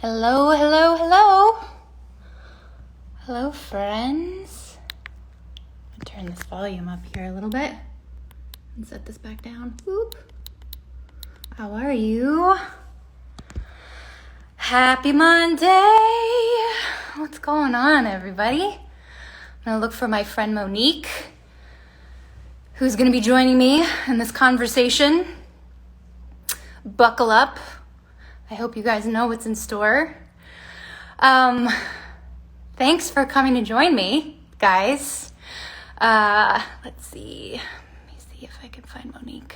Hello, hello, hello. Hello, friends. I'll turn this volume up here a little bit and set this back down. Whoop. How are you? Happy Monday. What's going on, everybody? I'm going to look for my friend Monique, who's going to be joining me in this conversation. Buckle up. I hope you guys know what's in store. Thanks for coming to join me, guys. Let's see. Let me see if I can find Monique.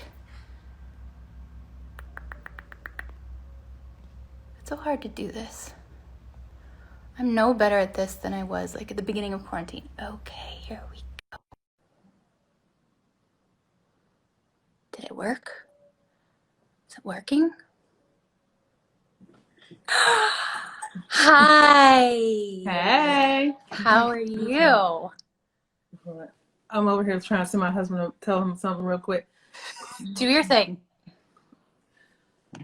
It's so hard to do this. I'm no better at this than I was at the beginning of quarantine. Okay, here we go. Did it work? Is it working? Hi. Hey. How are you? I'm over here trying to see my husband to tell him something real quick. Do your thing.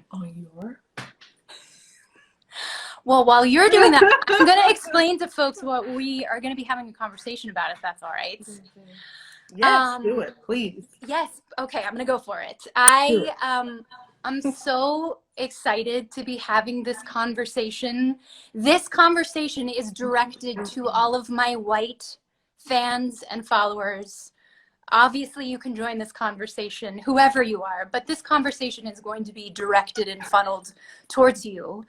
On your? Well, while you're doing that, I'm going to explain to folks what we are going to be having a conversation about, if that's all right. Yes, do it, please. Yes. Okay, I'm going to go for it. I'm so excited to be having this conversation. This conversation is directed to all of my white fans and followers. Obviously, you can join this conversation, whoever you are, but this conversation is going to be directed and funneled towards you.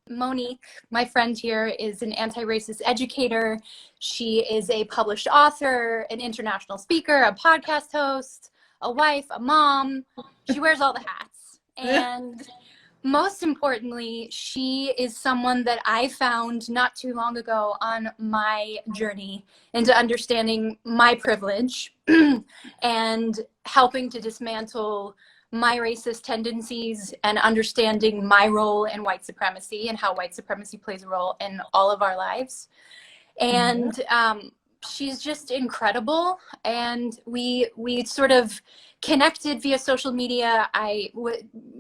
Monique, my friend here, is an anti-racist educator. She is a published author, an international speaker, a podcast host, a wife, a mom. She wears all the hats. And most importantly, she is someone that I found not too long ago on my journey into understanding my privilege and helping to dismantle my racist tendencies and understanding my role in white supremacy and how white supremacy plays a role in all of our lives. And she's just incredible. And we sort of connected via social media.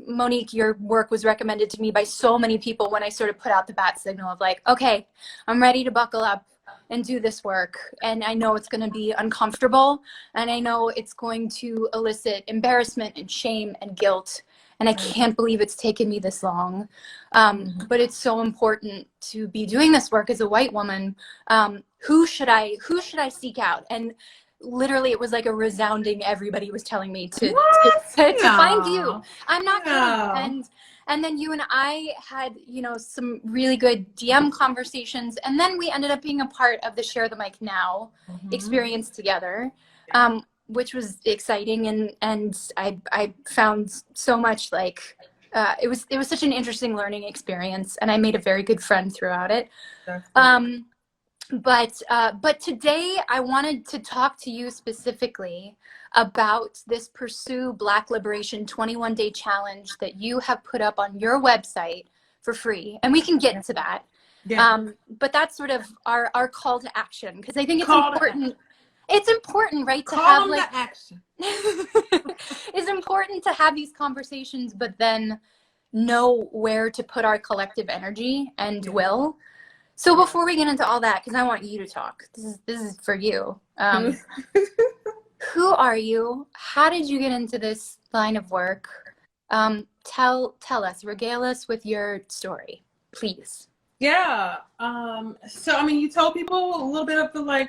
Monique, your work was recommended to me by so many people when I sort of put out the bat signal of okay, I'm ready to buckle up and do this work. And I know it's going to be uncomfortable, and I know it's going to elicit embarrassment and shame and guilt. And I can't believe it's taken me this long. But it's so important to be doing this work as a white woman. Who should I seek out? And literally it was like a resounding, everybody was telling me to find you. I'm not kidding. And then you and I had, some really good DM conversations. And then we ended up being a part of the Share the Mic Now experience together, which was exciting. And I found so much it was such an interesting learning experience. And I made a very good friend throughout it. But today I wanted to talk to you specifically about this Pursue Black Liberation 21-day challenge that you have put up on your website for free. And we can get into that. Yeah. But that's sort of our call to action, because I think it's important. It's important, right? To have action. It's important to have these conversations, but then know where to put our collective energy and will. So before we get into all that, because I want you to talk, this is for you. Who are you? How did you get into this line of work? Tell us, regale us with your story, please. Yeah. So you told people a little bit of the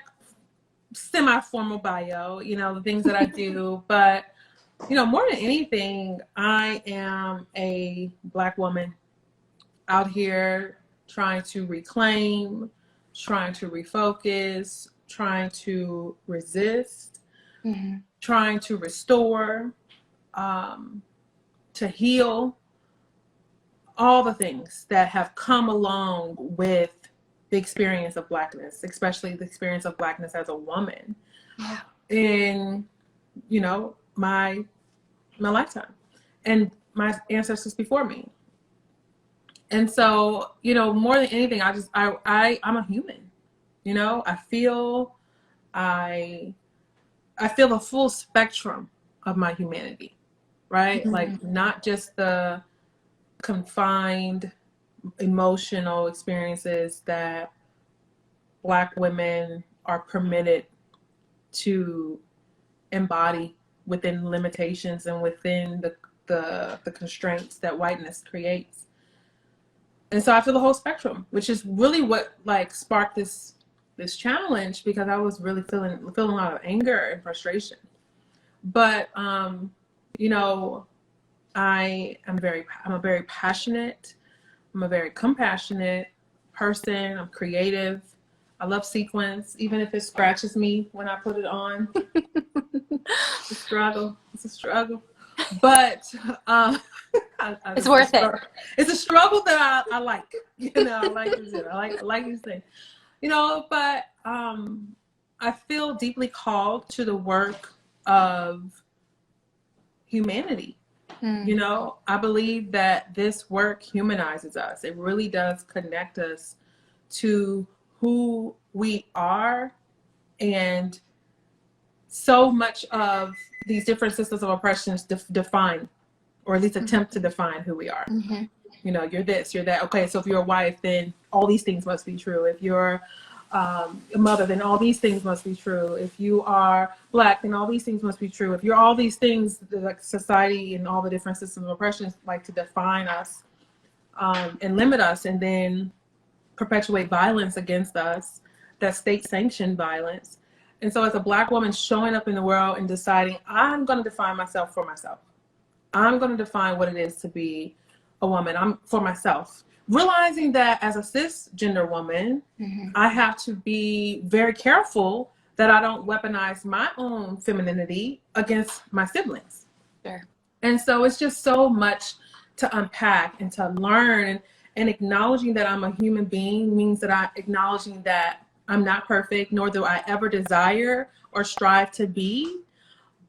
semi-formal bio, the things that I do, but more than anything, I am a Black woman out here trying to reclaim, trying to refocus, trying to resist, trying to restore, to heal, all the things that have come along with the experience of Blackness, especially the experience of Blackness as a woman in, my lifetime and my ancestors before me. And so, more than anything, I'm a human, I feel the full spectrum of my humanity, right? Not just the confined emotional experiences that Black women are permitted to embody within limitations and within the constraints that whiteness creates. And so I feel the whole spectrum, which is really what like sparked this challenge, because I was really feeling a lot of anger and frustration. But you know, I'm a very passionate, I'm a very compassionate person. I'm creative. I love sequins, even if it scratches me when I put it on. It's a struggle. It's a struggle. But It's worth it. It's a struggle that I like. You know, I like this. I like these things. You know, but I feel deeply called to the work of humanity. You know, I believe that this work humanizes us. It really does connect us to who we are, and so much of these different systems of oppression define, or at least attempt to define who we are. You know, you're this, you're that. Okay, so if you're a wife, then all these things must be true. If you're a mother, then all these things must be true. If you are Black, then all these things must be true. If you're all these things, like society and all the different systems of oppression like to define us and limit us, and then perpetuate violence against us, that state-sanctioned violence. And so as a Black woman showing up in the world and deciding, I'm going to define myself for myself. I'm going to define what it is to be a woman. I'm for myself. Realizing that as a cisgender woman, I have to be very careful that I don't weaponize my own femininity against my siblings. Sure. And so it's just so much to unpack and to learn. And acknowledging that I'm a human being means that I'm acknowledging that I'm not perfect, nor do I ever desire or strive to be.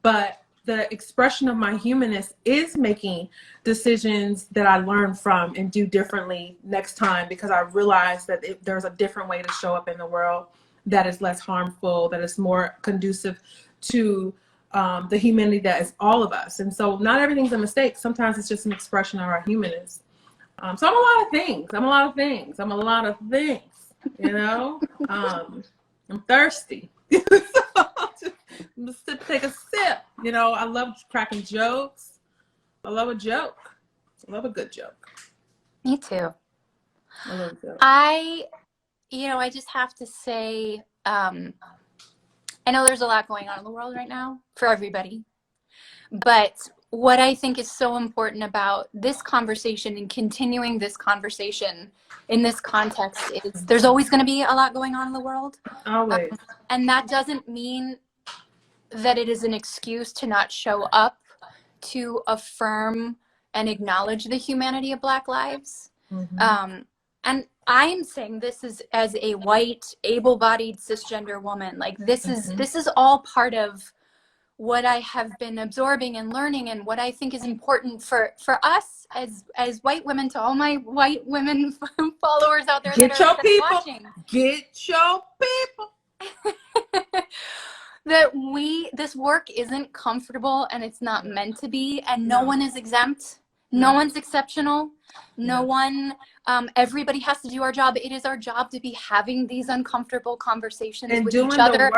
But the expression of my humanness is making decisions that I learn from and do differently next time, because I realize that there's a different way to show up in the world that is less harmful, that is more conducive to the humanity that is all of us. And so not everything's a mistake. Sometimes it's just an expression of our humanness. So I'm a lot of things. I'm a lot of things, you know. I'm thirsty. So just to take a sip. You know, I love cracking jokes. I love a joke. I love a good joke. Me too. I love a joke. I just have to say, I know there's a lot going on in the world right now for everybody, but what I think is so important about this conversation and continuing this conversation in this context is there's always going to be a lot going on in the world. Always. And that doesn't mean that it is an excuse to not show up to affirm and acknowledge the humanity of Black lives. And I'm saying this is as a white, able-bodied, cisgender woman. Like this is all part of what I have been absorbing and learning, and what I think is important for us as white women, to all my white women followers out there that are watching. Get your people. That this work isn't comfortable, and it's not meant to be, and no one is exempt. No one's exceptional. No one, everybody has to do our job. It is our job to be having these uncomfortable conversations with each other.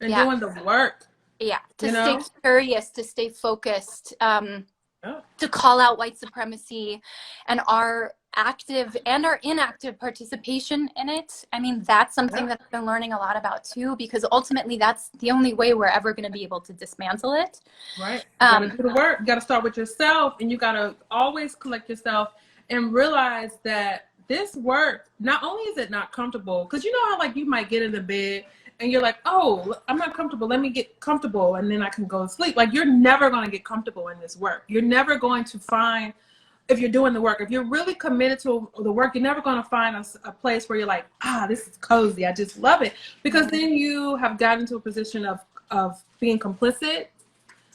Doing the work. Yeah, to stay curious, to stay focused, to call out white supremacy and our active and our inactive participation in it. I mean, that's something that I've been learning a lot about too, because ultimately that's the only way we're ever going to be able to dismantle it. Right. You gotta do the work. You gotta start with yourself, and you gotta always collect yourself and realize that this work, not only is it not comfortable, because you know how like you might get in the bed and you're like, oh, I'm not comfortable. Let me get comfortable and then I can go to sleep. Like, you're never going to get comfortable in this work. You're never going to find, if you're doing the work, if you're really committed to the work, you're never going to find a place where you're like, this is cozy. I just love it. Because then you have gotten to a position of being complicit,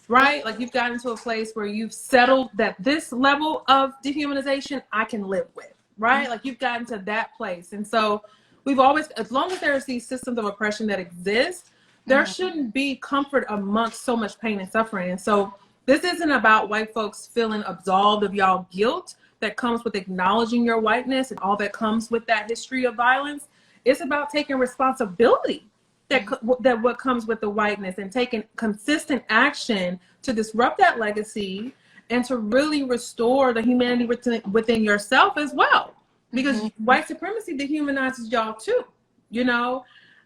right? Like you've gotten to a place where you've settled that this level of dehumanization I can live with, right? Like you've gotten to that place. And so we've always, as long as there's these systems of oppression that exist, there shouldn't be comfort amongst so much pain and suffering. And so this isn't about white folks feeling absolved of y'all guilt, that comes with acknowledging your whiteness and all that comes with that history of violence. It's about taking responsibility that what comes with the whiteness and taking consistent action to disrupt that legacy and to really restore the humanity within yourself as well. Because white supremacy dehumanizes y'all too, you know?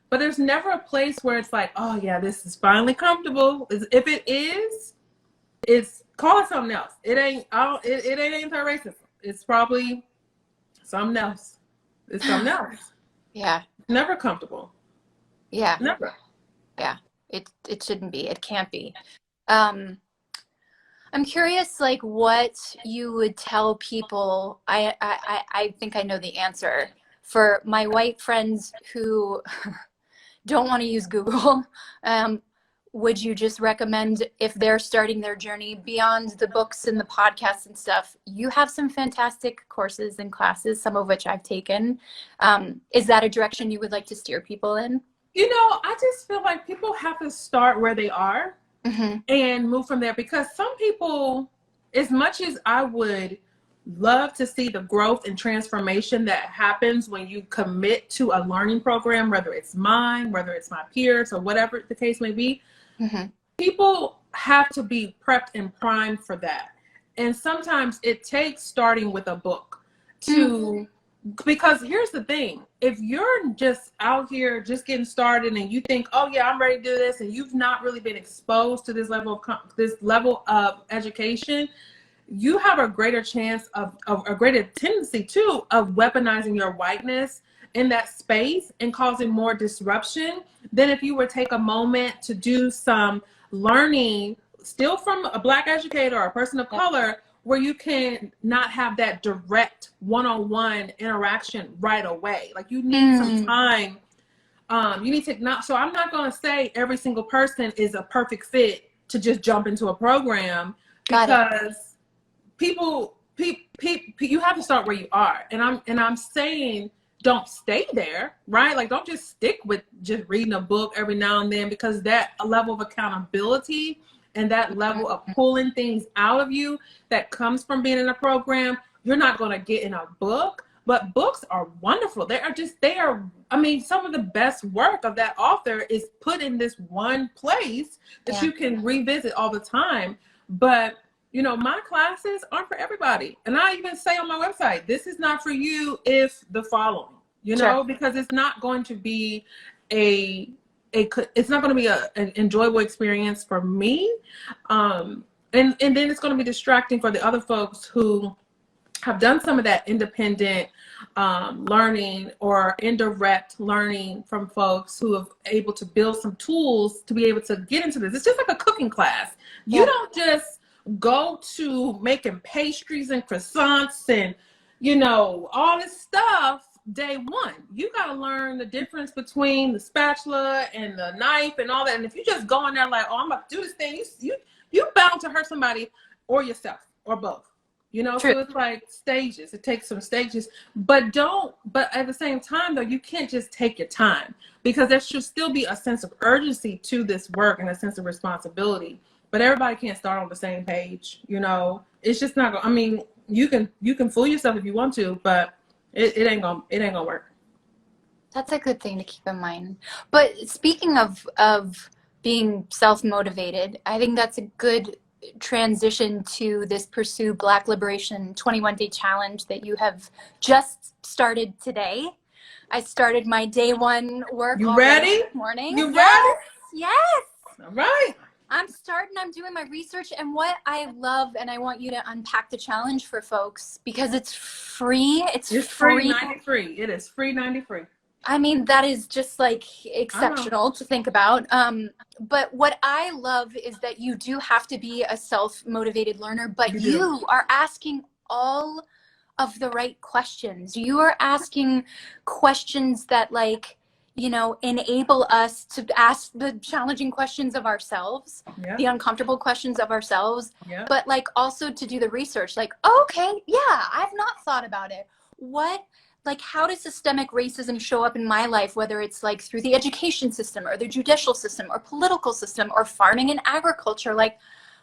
But there's never a place where it's like, oh yeah, this is finally comfortable. If it is, it's call it something else. It ain't anti-racism. It's probably something else. It's something else. Yeah. Never comfortable. Yeah. Never. Yeah. It shouldn't be. It can't be. I'm curious, like, what you would tell people. I think I know the answer. For my white friends who don't want to use Google, would you just recommend, if they're starting their journey beyond the books and the podcasts and stuff, you have some fantastic courses and classes, some of which I've taken. Is that a direction you would like to steer people in? You know, I just feel like people have to start where they are and move from there, because some people, as much as I would love to see the growth and transformation that happens when you commit to a learning program, whether it's mine, whether it's my peers, or whatever the case may be, people have to be prepped and primed for that. And sometimes it takes starting with a book to because here's the thing, if you're just out here just getting started and you think, oh yeah, I'm ready to do this, and you've not really been exposed to this level of education, you have a greater chance of a greater tendency too of weaponizing your whiteness in that space and causing more disruption than if you would take a moment to do some learning still from a Black educator or a person of color, where you can not have that direct one-on-one interaction right away. Like you need some time. You need to not, so I'm not going to say every single person is a perfect fit to just jump into a program, because people, you have to start where you are. And I'm saying, don't stay there, right? Like, don't just stick with just reading a book every now and then, because that level of accountability and that level of pulling things out of you that comes from being in a program, you're not going to get in a book. But books are wonderful. I mean, some of the best work of that author is put in this one place that you can revisit all the time. But, you know, my classes aren't for everybody. And I even say on my website, this is not for you if the following, you know, because it's not going to be it's not going to be an enjoyable experience for me. And then it's going to be distracting for the other folks who have done some of that independent learning or indirect learning from folks who have able to build some tools to be able to get into this. It's just like a cooking class. You don't just go to making pastries and croissants and, you know, all this stuff day one. You got to learn the difference between the spatula and the knife and all that. And if you just go in there like, oh, I'm about to do this thing, you bound to hurt somebody or yourself or both. You know, so it's like stages. It takes some stages, but at the same time though, you can't just take your time, because there should still be a sense of urgency to this work and a sense of responsibility. But everybody can't start on the same page. You know, it's just not gonna, I mean, you can fool yourself if you want to, but it ain't gonna work. That's a good thing to keep in mind. But speaking of being self-motivated, I think that's a good transition to this Pursue Black Liberation 21-day challenge that you have just started today. I started my day one work. You ready? This morning. You ready? Yes. All right. I'm doing my research, and what I love, and I want you to unpack the challenge for folks, because it's free. It's free. $93. It is free 93. I mean, that is just like exceptional to think about. But what I love is that you do have to be a self-motivated learner, but you are asking all of the right questions. You are asking questions that, like, you know, enable us to ask the challenging questions of ourselves, the uncomfortable questions of ourselves, but like also to do the research, like, okay, I've not thought about it. How does systemic racism show up in my life, whether it's like through the education system or the judicial system or political system or farming and agriculture? Like,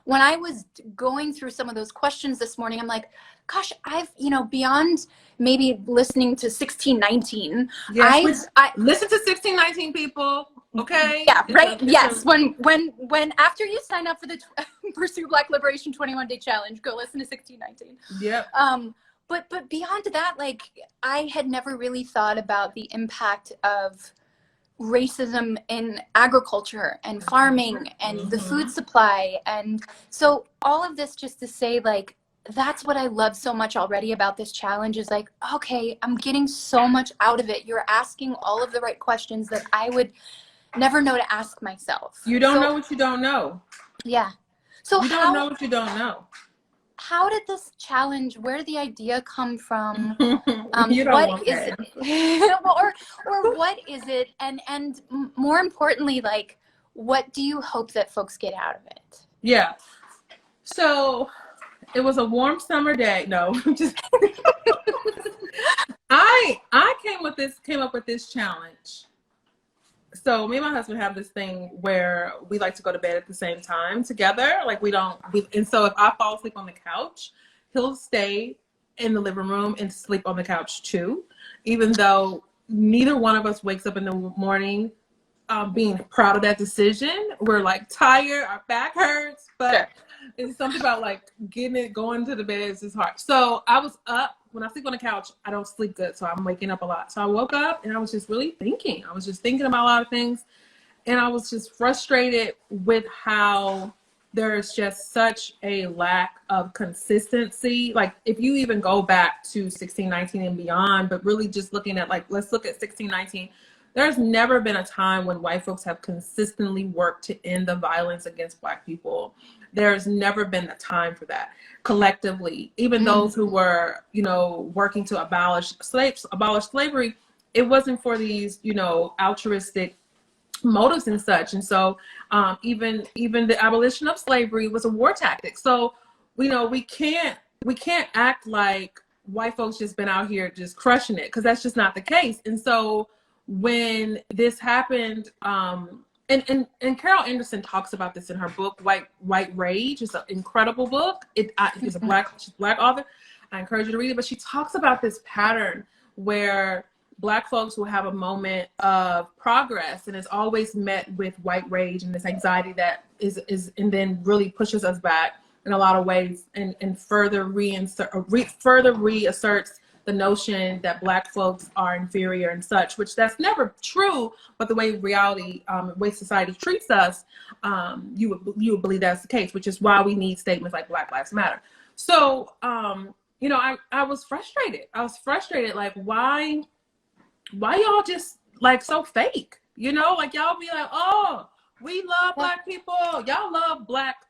when I was going through some of those questions this morning, I'm like, gosh, I've, beyond maybe listening to 1619, Yes, listen to 1619, people. Okay. Yeah, right. Yes. When after you sign up for the Pursue Black Liberation 21-day challenge, go listen to 1619. Yep. But beyond that, like, I had never really thought about the impact of racism in agriculture and farming and the food supply. And so all of this just to say, like, that's what I love so much already about this challenge is like, okay, I'm getting so much out of it. You're asking all of the right questions that I would never know to ask myself. You don't know what you don't know. Yeah. So you don't know what you don't know. How did this challenge, where did the idea come from? You don't what want is that. it? or what is it? And more importantly, like, what do you hope that folks get out of it? Yeah. So it was a warm summer day. No, just I came up with this challenge. So me and my husband have this thing where we like to go to bed at the same time together. Like and so if I fall asleep on the couch, he'll stay in the living room and sleep on the couch too, even though neither one of us wakes up in the morning being proud of that decision. We're like tired, our back hurts, but sure. It's something about like going to the bed is just hard. So I was up. When I sleep on the couch, I don't sleep good, so I'm waking up a lot. So I woke up and I was just really thinking. I was just thinking about a lot of things, and I was just frustrated with how there's just such a lack of consistency. Like if you even go back to 1619 and beyond, but really just looking at, like, let's look at 1619. There's never been a time when white folks have consistently worked to end the violence against Black people. There's never been a time for that collectively. Even those who were, working to abolish slavery, it wasn't for these, altruistic motives and such. And so even the abolition of slavery was a war tactic. So, we can't act like white folks just been out here just crushing it, because that's just not the case. And so when this happened, and Carol Anderson talks about this in her book, White Rage. It's an incredible book. She's a Black author. I encourage you to read it. But she talks about this pattern where Black folks will have a moment of progress, and it's always met with white rage and this anxiety that is and then really pushes us back in a lot of ways, and further reasserts the notion that Black folks are inferior and such, which that's never true. But the way reality, way society treats us, you would believe that's the case, which is why we need statements like Black Lives Matter. So, I was frustrated. Like, why y'all just like so fake? Like y'all be like, oh, we love Black people. Y'all love Black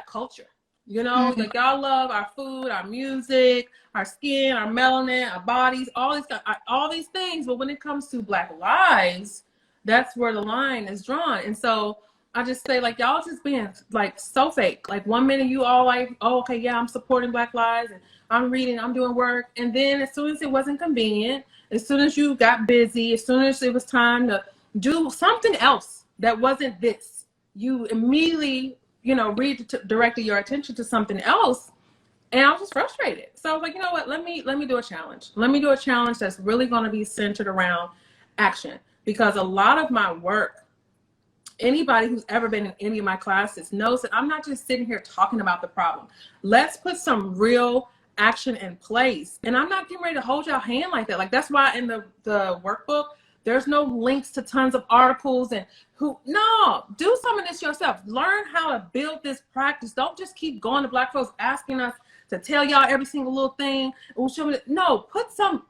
culture. Like y'all love our food, our music, our skin, our melanin, our bodies, all these things. But when it comes to Black lives, that's where the line is drawn. And so I just say, like, y'all just being like so fake. Like one minute you all like, oh, okay, yeah, I'm supporting Black lives and I'm reading, I'm doing work. And then as soon as it wasn't convenient, as soon as you got busy, as soon as it was time to do something else that wasn't this, you immediately directed your attention to something else. And I was just frustrated. So I was like, you know what, let me do a challenge. Let me do a challenge that's really going to be centered around action. Because a lot of my work, anybody who's ever been in any of my classes knows that I'm not just sitting here talking about the problem. Let's put some real action in place. And I'm not getting ready to hold y'all hand like that. Like, that's why in the workbook, there's no links to tons of articles and do some of this yourself. Learn how to build this practice. Don't just keep going to Black folks asking us to tell y'all every single little thing. No, put some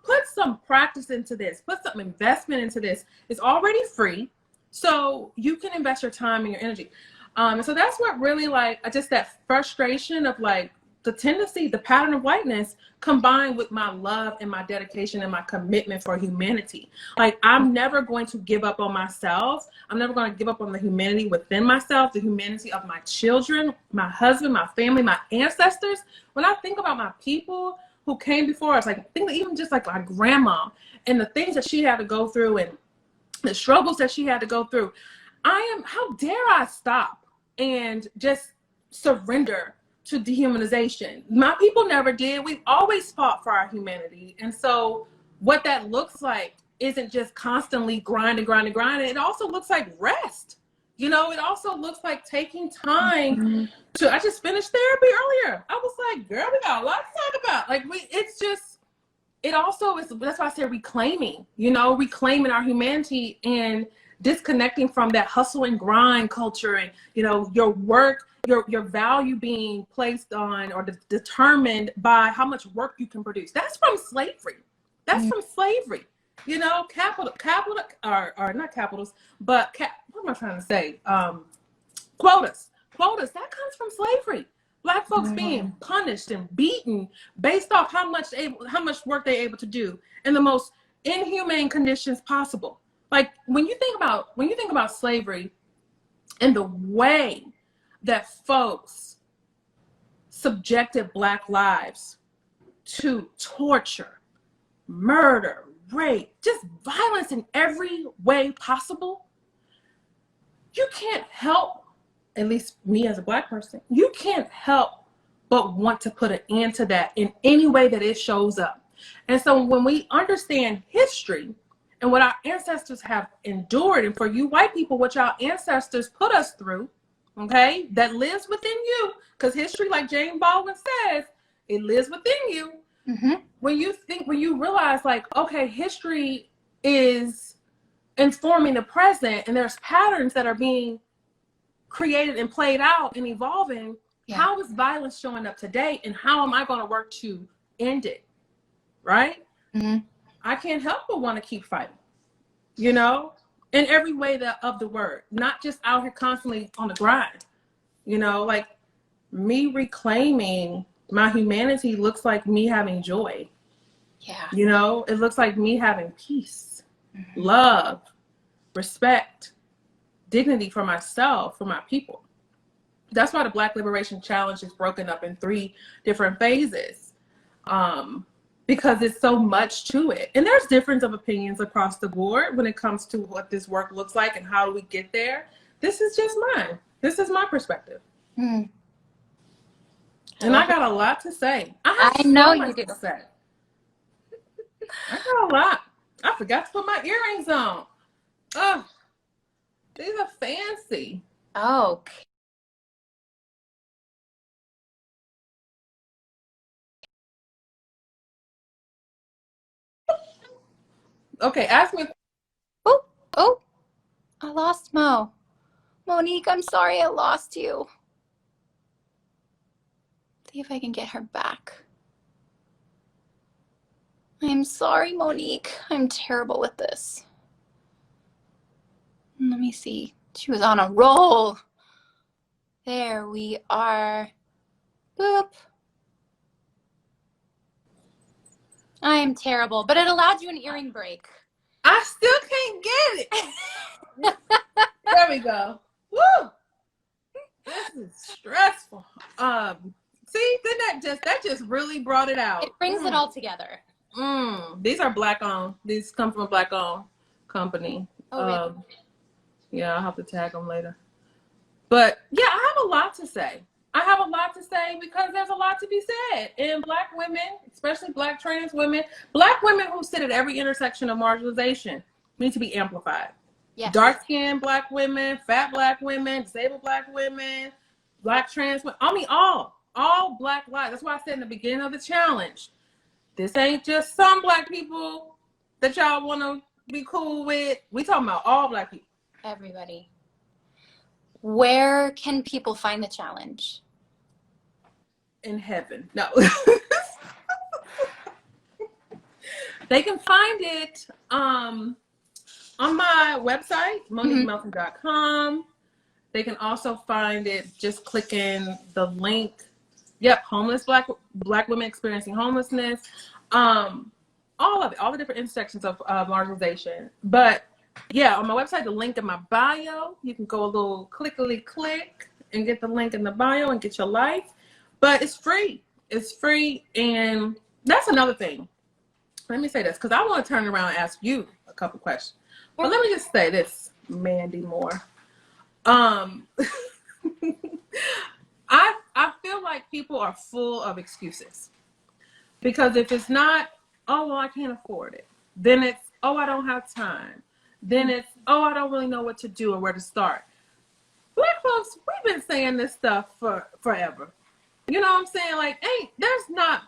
practice into this. Put some investment into this. It's already free, so you can invest your time and your energy. And so that's what really, like, just that frustration of like the tendency, the pattern of whiteness, combined with my love and my dedication and my commitment for humanity. Like, I'm never going to give up on myself. I'm never going to give up on the humanity within myself, the humanity of my children, my husband, my family, my ancestors. When I think about my people who came before us, like, think even just like my grandma and the things that she had to go through and the struggles that she had to go through. How dare I stop and just surrender to dehumanization. My people never did. We've always fought for our humanity. And so what that looks like isn't just constantly grinding. It also looks like rest. You know, it also looks like taking time to, I just finished therapy earlier. I was like, girl, we got a lot to talk about. Like it also is, that's why I said reclaiming, you know, reclaiming our humanity and disconnecting from that hustle and grind culture and, you know, your work, your value being placed on or determined by how much work you can produce. That's from slavery. That's from slavery. You know, capital, or not capitals, but what am I trying to say? Quotas, that comes from slavery. Black folks being punished and beaten based off how much work they're able to do in the most inhumane conditions possible. Like when you think about slavery and the way that folks subjected Black lives to torture, murder, rape, just violence in every way possible, you can't help, at least me as a Black person, you can't help but want to put an end to that in any way that it shows up. And so when we understand history and what our ancestors have endured, and for you white people, what your ancestors put us through, okay, that lives within you, because history, like James Baldwin says, it lives within you. When you realize, like, okay, history is informing the present and there's patterns that are being created and played out and evolving, how is violence showing up today and how am I going to work to end it? Right? I can't help but want to keep fighting, you know, in every way of the word, not just out here constantly on the grind, you know, like me reclaiming my humanity looks like me having joy. Yeah. You know, it looks like me having peace, love, respect, dignity for myself, for my people. That's why the Black Liberation Challenge is broken up in 3 different phases, because it's so much to it. And there's difference of opinions across the board when it comes to what this work looks like and how do we get there. This is just mine. This is my perspective. And I got a lot to say. I know you do. I got a lot. I forgot to put my earrings on. Oh, these are fancy. Oh. Okay, ask me. Oh, I lost Mo. Monique, I'm sorry I lost you. See if I can get her back. I'm sorry, Monique. I'm terrible with this. Let me see. She was on a roll. There we are. Boop. I am terrible, but it allowed you an earring break. I still can't get it. There we go. Woo! This is stressful. See, then that just really brought it out. It brings it all together. These are Black owned. These come from a Black owned company. Oh, really? Yeah, I'll have to tag them later. But yeah, I have a lot to say. I have a lot to say because there's a lot to be said. And Black women, especially Black trans women, Black women who sit at every intersection of marginalization need to be amplified. Yes. Dark-skinned Black women, fat Black women, disabled Black women, Black trans women. I mean, all Black lives. That's why I said in the beginning of the challenge, this ain't just some Black people that y'all want to be cool with. We talking about all Black people. Everybody. Where can people find the challenge? In heaven. No. They can find it on my website, MoniqueMelton.com. They can also find it just clicking the link. Yep, homeless Black women experiencing homelessness. All of it, all the different intersections of marginalization. But yeah, on my website, the link in my bio, you can go a little click and get the link in the bio and get your life. But it's free. It's free. And that's another thing. Let me say this, because I want to turn around and ask you a couple questions. But let me just say this, Mandy Moore. I I feel like people are full of excuses, because if it's not, oh well, I can't afford it, then it's, oh, I don't have time, then it's, oh, I don't really know what to do or where to start. Black folks, we've been saying this stuff for forever. You know what I'm saying? Like, there's not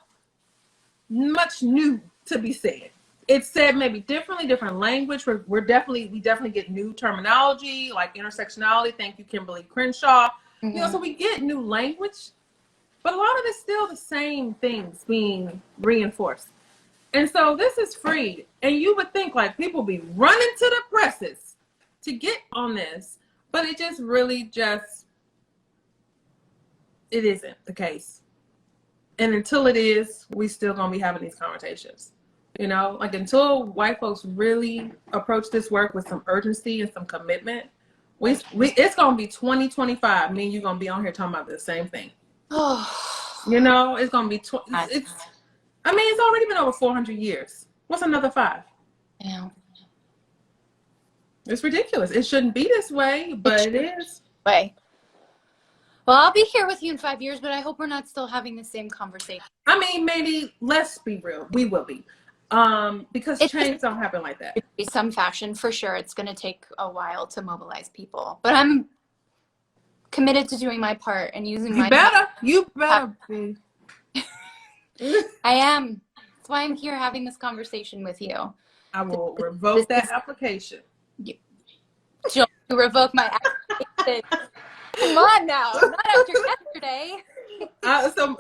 much new to be said. It's said maybe differently, different language. We definitely get new terminology like intersectionality. Thank you, Kimberly Crenshaw. Mm-hmm. You know, so we get new language, but a lot of it's still the same things being reinforced. And so this is free, and you would think like people be running to the presses to get on this, but it just really it isn't the case. And until it is, we still gonna be having these conversations. You know, like until white folks really approach this work with some urgency and some commitment, it's gonna be 2025. Me and you gonna be on here talking about the same thing. You know, it's gonna be it's already been over 400 years. What's another 5? Yeah. It's ridiculous. It shouldn't be this way, but it is. Way. Well, I'll be here with you in 5 years, but I hope we're not still having the same conversation. I mean, maybe, let's be real. We will be. Because change don't happen like that. In some fashion, for sure. It's going to take a while to mobilize people. But I'm committed to doing my part and using my... You better be. I am. That's why I'm here having this conversation with you. I will revoke that application. She'll revoke my application. Come on now. Not after yesterday.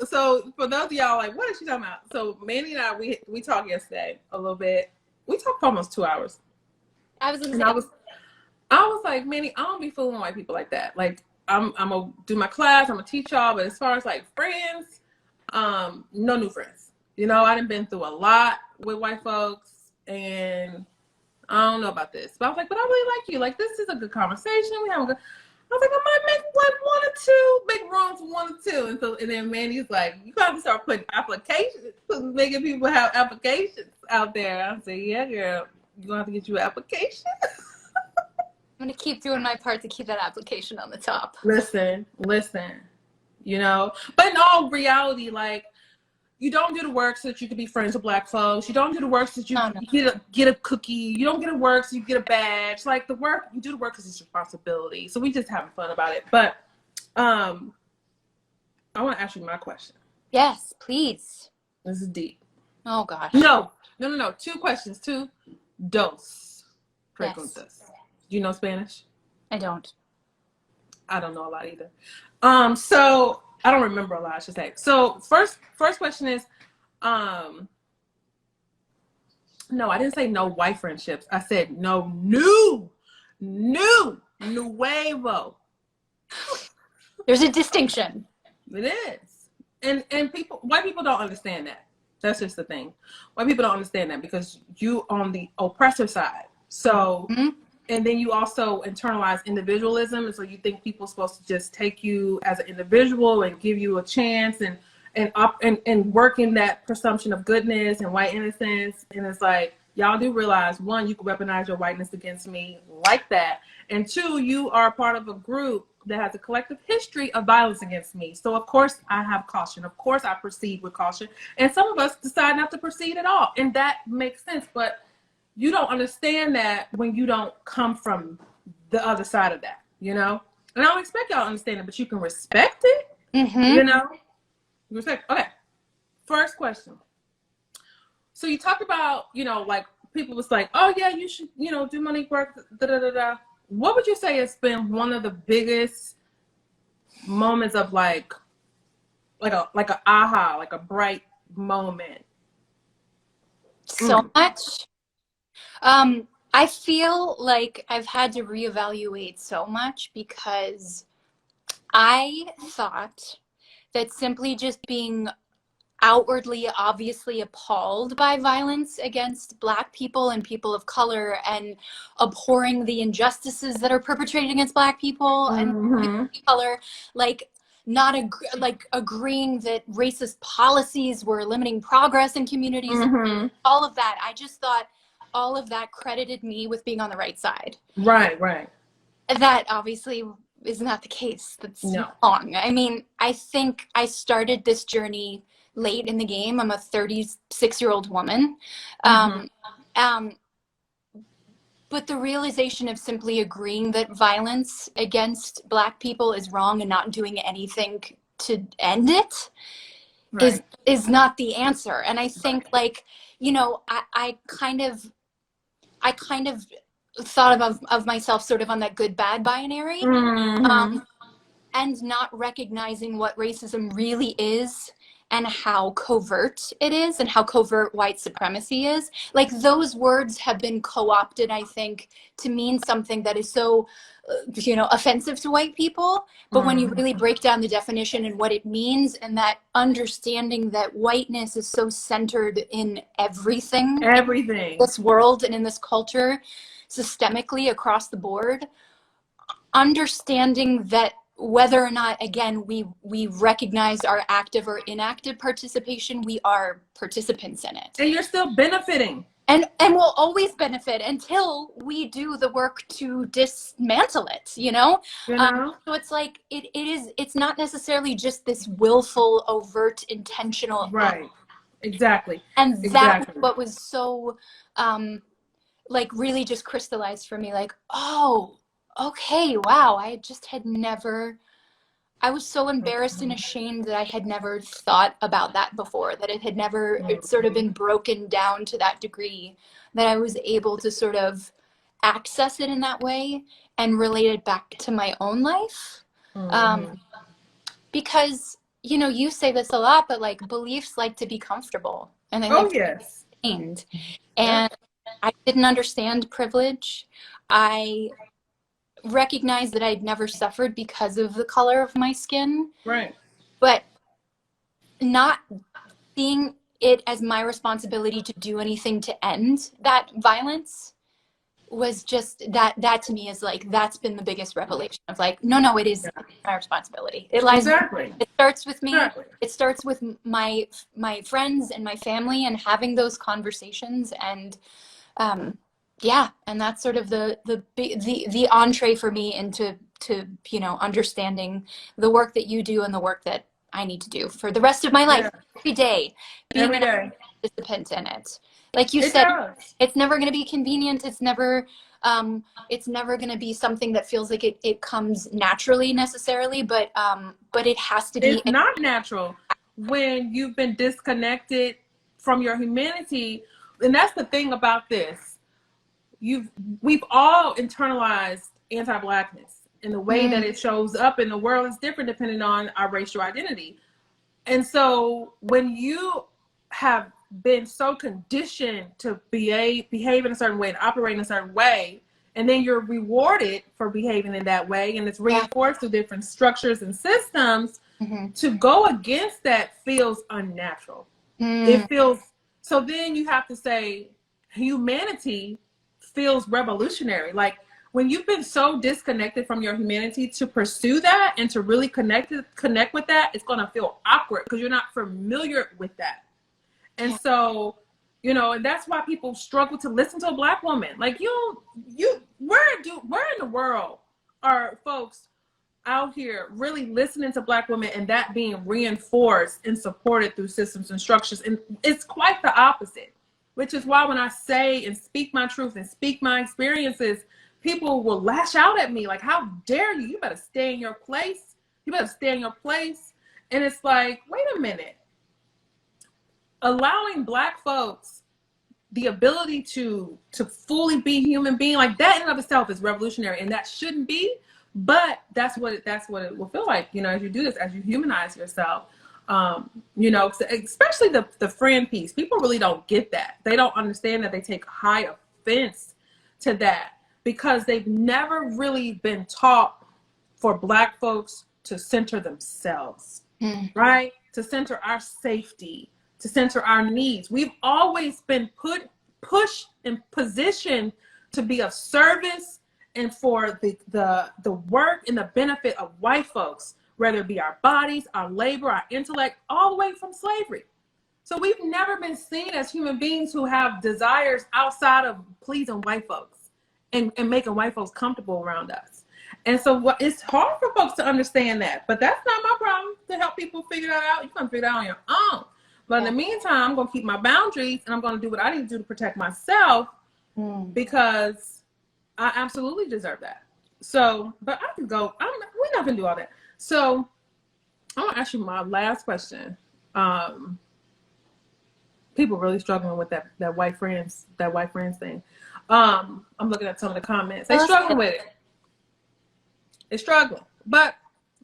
So for those of y'all like, what is she talking about? So Mandy and I, we talked yesterday a little bit. We talked for almost 2 hours. I was like, Mandy, I don't be fooling white people like that. Like, I'm gonna do my class, I'm gonna teach y'all, but as far as like friends, no new friends. You know, I done been through a lot with white folks, and I don't know about this. But I was like, but I really like you. Like, this is a good conversation. We have a good. I was like, I might make like 1 or 2 big rooms for 1 or 2. And then Mandy's like, you gotta start putting applications, making people have applications out there. I said, yeah, girl, you're gonna have to get you an application. I'm gonna keep doing my part to keep that application on the top. Listen, you know, but in all reality, like, you don't do the work so that you can be friends with black folks. You don't do the work so that you get a cookie. You don't get a work so you get a badge. Like, the work, you do the work because it's responsibility. So we just having fun about it. But I want to ask you my question. Yes, please. This is deep. Oh gosh. No. 2 questions. 2. Dos preguntas. Yes. Do you know Spanish? I don't. I don't know a lot either. So I don't remember a lot, I should say. So first question is, no, I didn't say no white friendships. I said no nuevo. There's a distinction. It is. And white people don't understand that. That's just the thing. White people don't understand that because you on the oppressor side. So, and then you also internalize individualism. And so you think people are supposed to just take you as an individual and give you a chance and work in that presumption of goodness and white innocence. And it's like, y'all do realize, 1, you can weaponize your whiteness against me like that. And 2, you are part of a group that has a collective history of violence against me. So of course I have caution. Of course I proceed with caution. And some of us decide not to proceed at all. And that makes sense. But you don't understand that when you don't come from the other side of that, you know? And I don't expect y'all to understand it, but you can respect it, you know? Respect. Okay. First question. So you talked about, you know, like people was like, oh yeah, you should, you know, do Monique work, da-da-da-da. What would you say has been one of the biggest moments of like a aha, like a bright moment? So much. I feel like I've had to reevaluate so much because I thought that simply just being outwardly, obviously appalled by violence against Black people and people of color and abhorring the injustices that are perpetrated against Black people and people of color, like not agreeing that racist policies were limiting progress in communities, all of that. I just thought all of that credited me with being on the right side. Right. That obviously is not the case. That's No. wrong. I mean, I think I started this journey late in the game. I'm a 36-year-old woman. But the realization of simply agreeing that violence against Black people is wrong and not doing anything to end it is not the answer. And I think, like, you know, I kind of thought of myself sort of on that good bad binary, and not recognizing what racism really is and how covert it is and how covert white supremacy is. Like, those words have been co-opted, I think, to mean something that is so offensive to white people. But when you really break down the definition and what it means, and that understanding that whiteness is so centered in everything in this world and in this culture, systemically across the board, understanding that whether or not, again, we recognize our active or inactive participation, we are participants in it. And you're still benefiting. And we'll always benefit until we do the work to dismantle it, So it's like, it's not necessarily just this willful, overt, intentional. Right. Exactly. And that's what was so, like, really just crystallized for me, like, oh, okay, wow, I was so embarrassed and ashamed that I had never thought about that before, that it had never sort of been broken down to that degree, that I was able to sort of access it in that way and relate it back to my own life. Because, you say this a lot, but, like, beliefs like to be comfortable, and they like to be sustained. And I didn't understand privilege. I recognized that I'd never suffered because of the color of my skin. Right. But not seeing it as my responsibility to do anything to end that violence was just that to me is like, that's been the biggest revelation of, like, no, it is my responsibility. It lies it starts with me. It starts with my friends and my family, and having those conversations, and and that's sort of the entree for me into understanding the work that you do and the work that I need to do for the rest of my life, every day, being a participant in it. Like you said, it's never going to be convenient. It's never going to be something that feels like it comes naturally necessarily, but it has to be. It's not natural when you've been disconnected from your humanity. And that's the thing about this. We've all internalized anti-Blackness, and the way that it shows up in the world is different depending on our racial identity. And so when you have been so conditioned to behave in a certain way and operate in a certain way, and then you're rewarded for behaving in that way, and it's reinforced through different structures and systems, to go against that feels unnatural. It feels, so then you have to say humanity feels revolutionary. Like, when you've been so disconnected from your humanity, to pursue that and to really connect with that, it's going to feel awkward because you're not familiar with that. And so, and that's why people struggle to listen to a Black woman. Like, where in the world are folks out here really listening to Black women, and that being reinforced and supported through systems and structures? And it's quite the opposite, which is why when I say and speak my truth and speak my experiences, people will lash out at me like, how dare you? You better stay in your place. You better stay in your place. And it's like, wait a minute. Allowing Black folks the ability to fully be human being, like, that in and of itself is revolutionary, and that shouldn't be, but that's what it will feel like, as you do this, as you humanize yourself. Especially the friend piece. People really don't get that. They don't understand that. They take high offense to that because they've never really been taught for Black folks to center themselves, right? To center our safety, to center our needs. We've always been pushed and positioned to be of service and for the work and the benefit of white folks, whether it be our bodies, our labor, our intellect, all the way from slavery. So we've never been seen as human beings who have desires outside of pleasing white folks and making white folks comfortable around us. And so it's hard for folks to understand that, but that's not my problem to help people figure that out. You can figure that out on your own. But in the meantime, I'm going to keep my boundaries and I'm going to do what I need to do to protect myself because I absolutely deserve that. So, but I can go, we're not going to do all that. So I'm going to ask you my last question. People really struggling with that white friends thing. I'm looking at some of the comments. They're struggling with it. They're struggling, but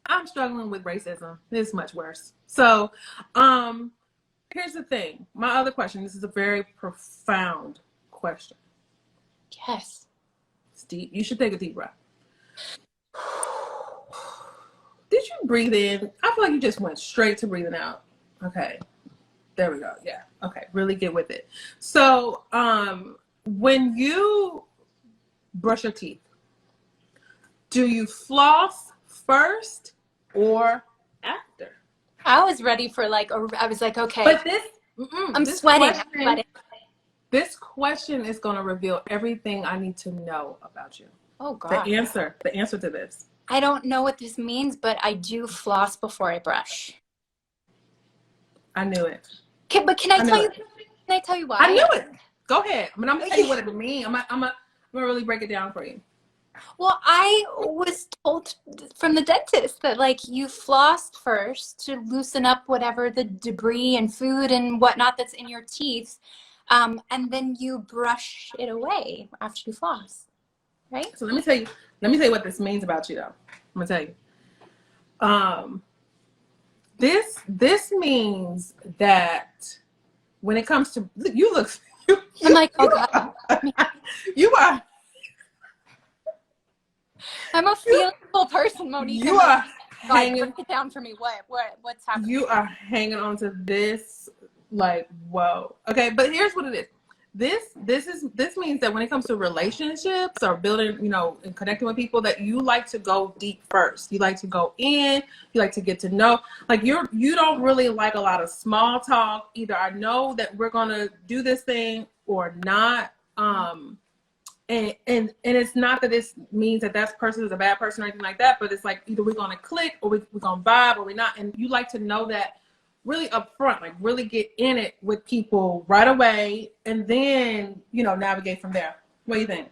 I'm struggling with racism. It's much worse. So, here's the thing. My other question. This is a very profound question. Yes. It's deep. You should take a deep breath. Did you breathe in? I feel like you just went straight to breathing out. Okay. There we go. Yeah. Okay. Really get with it. So, when you brush your teeth, do you floss first or after? I was ready for I was like, okay. But I'm sweating. This question is going to reveal everything I need to know about you. Oh, God. The answer to this. I don't know what this means, but I do floss before I brush. I knew it. But can I tell you? Can I tell you why? I knew it. Go ahead. I'm gonna tell you what it means. I'm gonna really break it down for you. Well, I was told from the dentist that you floss first to loosen up whatever the debris and food and whatnot that's in your teeth, and then you brush it away after you floss, right? So let me tell you what this means about you, though. I'm gonna tell you. This means that when it comes to you look. I'm like, oh God. You are. I'm a fearful person, Monique. You are hanging. Break it down for me. What's happening? You are hanging on to this whoa. Okay, but here's what it is. This means that when it comes to relationships or building, and connecting with people, that you like to go deep first. You like to go in. You like to get to know. You don't really like a lot of small talk. Either I know that we're gonna do this thing or not. And it's not that this means that person is a bad person or anything like that. But it's either we're gonna click or we're gonna vibe or we're not. And you like to know that really up front, really get in it with people right away, and then navigate from there. What do you think?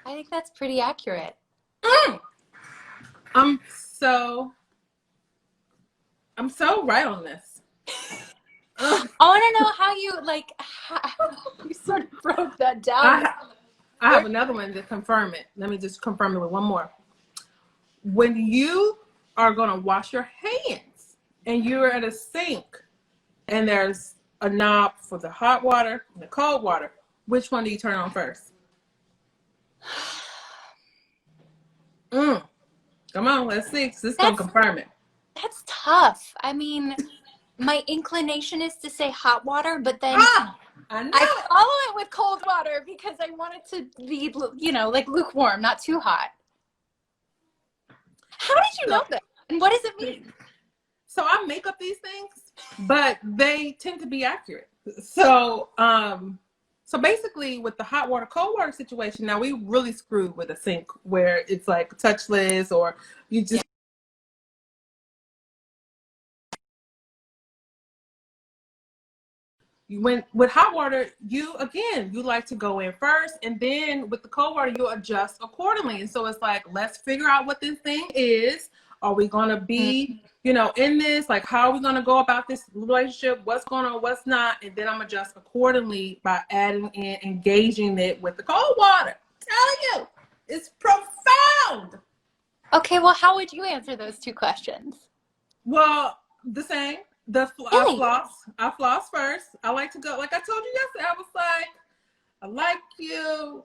I think that's pretty accurate. I'm so right on this. I want to know how you sort of broke that down. I have another one to confirm it. Let me just confirm it with one more. When you are gonna wash your hands and you're at a sink and there's a knob for the hot water and the cold water, which one do you turn on first? Come on, let's see. This is going to confirm it. That's tough. I mean, my inclination is to say hot water, but then I follow it with cold water because I want it to be, lukewarm, not too hot. How did you know that? And what does it mean? So I make up these things, but they tend to be accurate. So, so basically with the hot water, cold water situation, now we really screwed with a sink where it's touchless or you just. With hot water, you like to go in first, and then with the cold water, you adjust accordingly. And so it's let's figure out what this thing is. Are we going to be, in this? How are we going to go about this relationship? What's going on? What's not? And then I'm adjust accordingly by adding in, engaging it with the cold water. I'm telling you, it's profound. Okay, well, how would you answer those two questions? Well, the same. I floss first. I like to go, like I told you yesterday, I was like, I like you.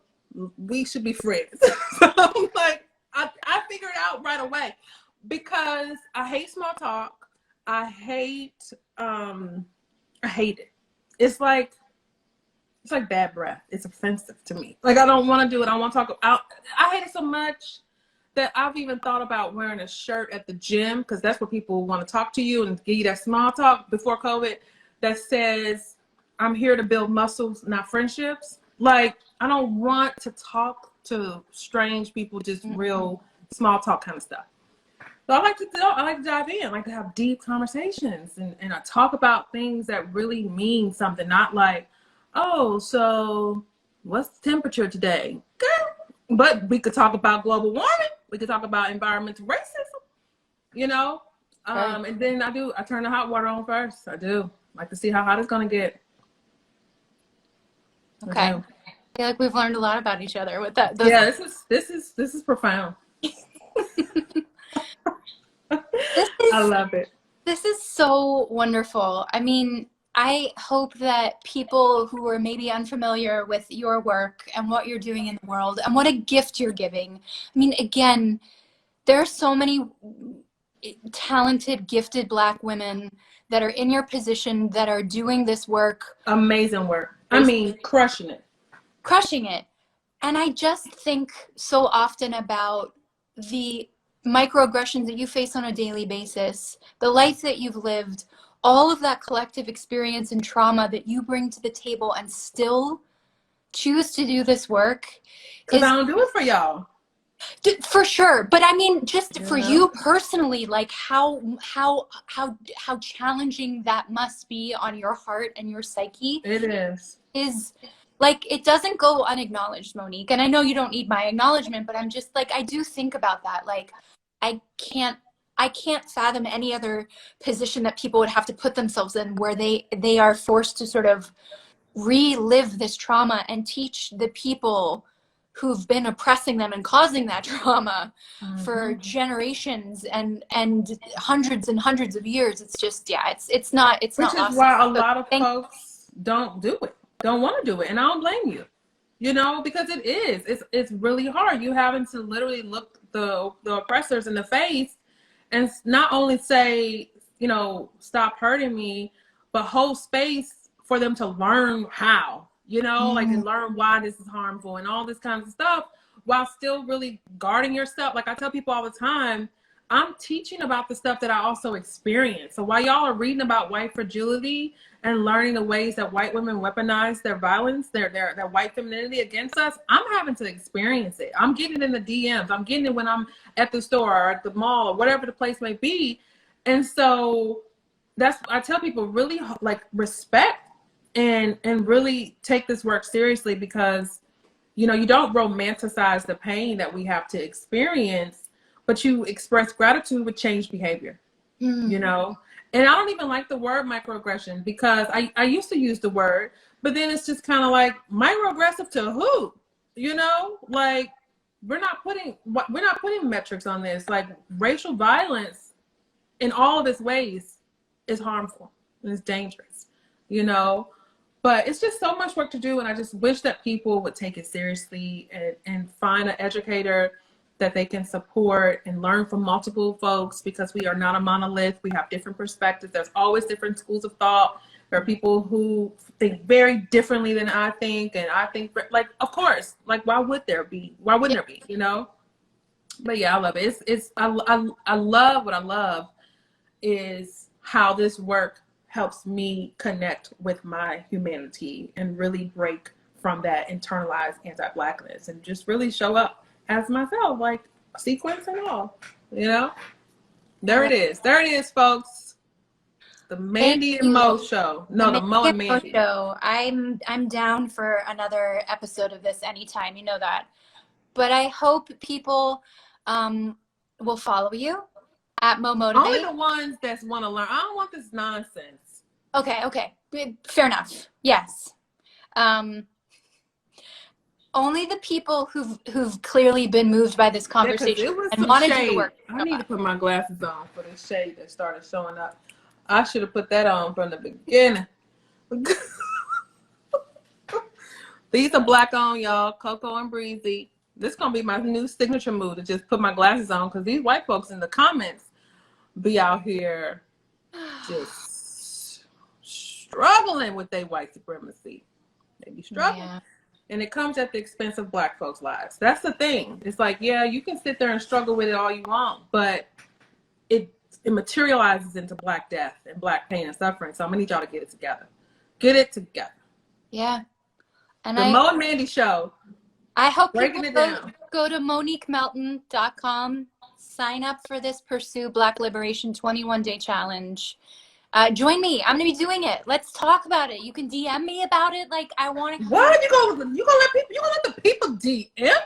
We should be friends. So I'm I figured it out right away. Because I hate small talk. I hate it. It's like bad breath. It's offensive to me. I don't want to do it. I want to talk out. I hate it so much that I've even thought about wearing a shirt at the gym, because that's where people want to talk to you and give you that small talk before COVID that says, I'm here to build muscles, not friendships. I don't want to talk to strange people just real small talk kind of stuff. So I like to dive in. I like to have deep conversations and I talk about things that really mean something, not like, oh, so what's the temperature today? Okay. But we could talk about global warming. We could talk about environmental racism, you know? Right. And then I turn the hot water on first. I do. Like to see how hot it's going to get. Okay. I feel like we've learned a lot about each other with that. Yeah, this is profound. I love it. This is so wonderful. I mean, I hope that people who are maybe unfamiliar with your work and what you're doing in the world and what a gift you're giving. I mean, again, there are so many talented, gifted Black women that are in your position that are doing this work. Amazing work. I mean, crushing it. Crushing it. And I just think so often about the microaggressions that you face on a daily basis, the life that you've lived, all of that collective experience and trauma that you bring to the table and still choose to do this work. Because I don't do it for y'all. For sure. But I mean, just for you personally, like how challenging that must be on your heart and your psyche. It is like, it doesn't go unacknowledged, Monique. And I know you don't need my acknowledgement, but I'm just like, I do think about that. Like, I can't fathom any other position that people would have to put themselves in where they are forced to sort of relive this trauma and teach the people who've been oppressing them and causing that trauma for generations and hundreds and hundreds of years. It's just, it's not Which not is awesome. why a lot of folks don't do it, don't want to do it. And I don't blame you, you know, because it's really hard. You having to literally look the oppressors in the face and not only say, you know, stop hurting me, but hold space for them to learn how, you know, like and learn why this is harmful and all this kind of stuff while still really guarding yourself. Like I tell people all the time, I'm teaching about the stuff that I also experience. So while y'all are reading about white fragility and learning the ways that white women weaponize their violence, their white femininity against us, I'm having to experience it. I'm getting it in the DMs. I'm getting it when I'm at the store or at the mall or whatever the place may be. And so I tell people really like respect and really take this work seriously because, you know, you don't romanticize the pain that we have to experience, but you express gratitude with change behavior, you know? And I don't even like the word microaggression because I used to use the word, but then it's just kind of like microaggressive to who, you know? Like we're not putting metrics on this. Like racial violence in all of its ways is harmful and it's dangerous, you know? But it's just so much work to do. And I just wish that people would take it seriously and find an educator that they can support and learn from multiple folks because we are not a monolith. We have different perspectives. There's always different schools of thought. There are people who think very differently than I think. And I think like, of course, like why wouldn't there be, you know? But yeah, I love it. I love what I love is how this work helps me connect with my humanity and really break from that internalized anti-Blackness and just really show up as myself, like sequence and all, you know? There it is, folks. The Mandy and Mo show. No, the Mo and Mandy show. I'm down for another episode of this anytime, you know that. But I hope people will follow you at Mo Motivate. Only the ones that want to learn. I don't want this nonsense. Okay. Fair enough. Yes. Only the people who've clearly been moved by this conversation and wanted to work. I need to put my glasses on for the shade that started showing up. I should have put that on from the beginning. These are black on, y'all. Coco and Breezy. This is going to be my new signature move to just put my glasses on because these white folks in the comments be out here just struggling with their white supremacy. They be struggling. Yeah. And it comes at the expense of black folks' lives. That's the thing. It's like, yeah, you can sit there and struggle with it all you want, but it materializes into black death and black pain and suffering. So I'm going to need y'all to get it together. Get it together. Yeah. And the Mo and Mandy show. I hope breaking it down. go to MoniqueMelton.com. Sign up for this Pursue Black Liberation 21-day challenge. Join me. I'm gonna be doing it. Let's talk about it. You can DM me about it. Like, I want to. What you gonna let the people DM? People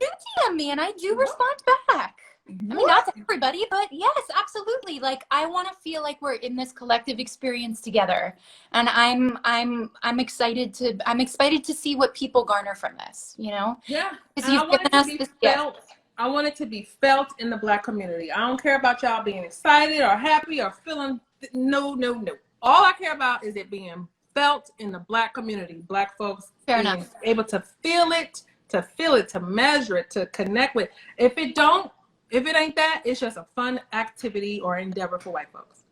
do DM me, and I do respond back. I mean, not to everybody, but yes, absolutely. Like, I want to feel like we're in this collective experience together, and I'm excited to see what people garner from this. You know? Yeah. Because you've given us this gift. I want it to be felt in the Black community. I don't care about y'all being excited or happy or feeling. No. All I care about is it being felt in the Black community. Black folks being able to feel it, to measure it, to connect with. If it ain't that, it's just a fun activity or endeavor for white folks.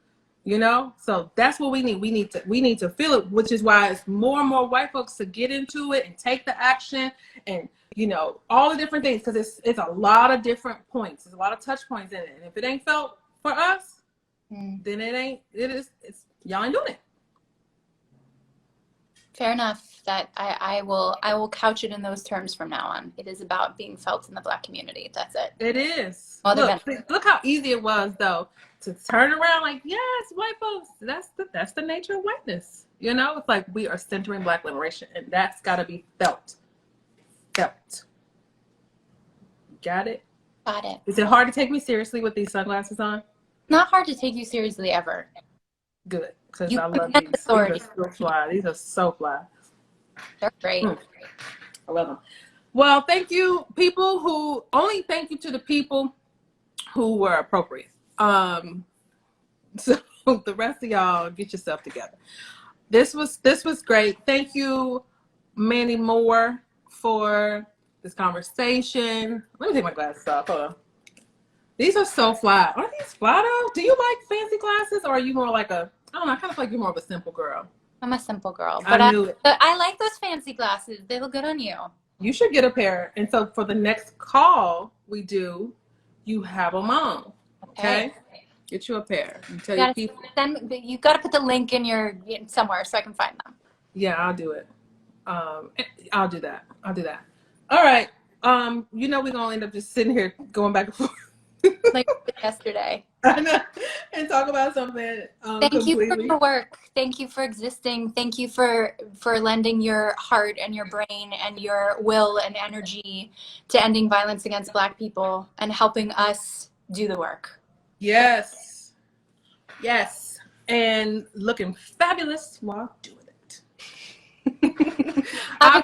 You know? So that's what we need. We need to feel it, which is why it's more and more white folks to get into it and take the action and, you know, all the different things, because it's a lot of different points. There's a lot of touch points in it. And if it ain't felt for us, then it's y'all ain't doing it. Fair enough. That I will couch it in those terms from now on. It is about being felt in the Black community. That's it. It is. Look how easy it was though to turn around like, yes, white folks, that's the nature of whiteness. You know, it's like we are centering Black liberation, and that's gotta be felt. Got it? Got it. Is it hard to take me seriously with these sunglasses on? Not hard to take you seriously ever. Good, because I love these. These are so fly. These are so fly. They're great. I love them. Well, thank you, people thank you to the people who were appropriate. So the rest of y'all, get yourself together. This was great. Thank you, Mandy Moore, for this conversation. Let me take my glasses off. Hold on. These are so fly. Aren't these fly though? Do you like fancy glasses, or are you more like I don't know, I kind of feel like you're more of a simple girl. I'm a simple girl, but I like those fancy glasses. They look good on you. You should get a pair. And so for the next call we do, you have them on. Okay? Get you a pair. You tell your people. You got to put the link in somewhere so I can find them. Yeah, I'll do it. I'll do that. All right. You know we're gonna end up just sitting here going back and forth. Like yesterday. I know. And talk about something. Thank you for your work. Thank you for existing. Thank you for lending your heart and your brain and your will and energy to ending violence against Black people and helping us do the work. Yes. And looking fabulous while doing it. I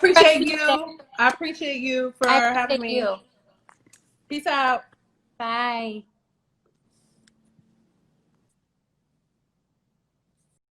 appreciate you for having me. Peace out. Bye.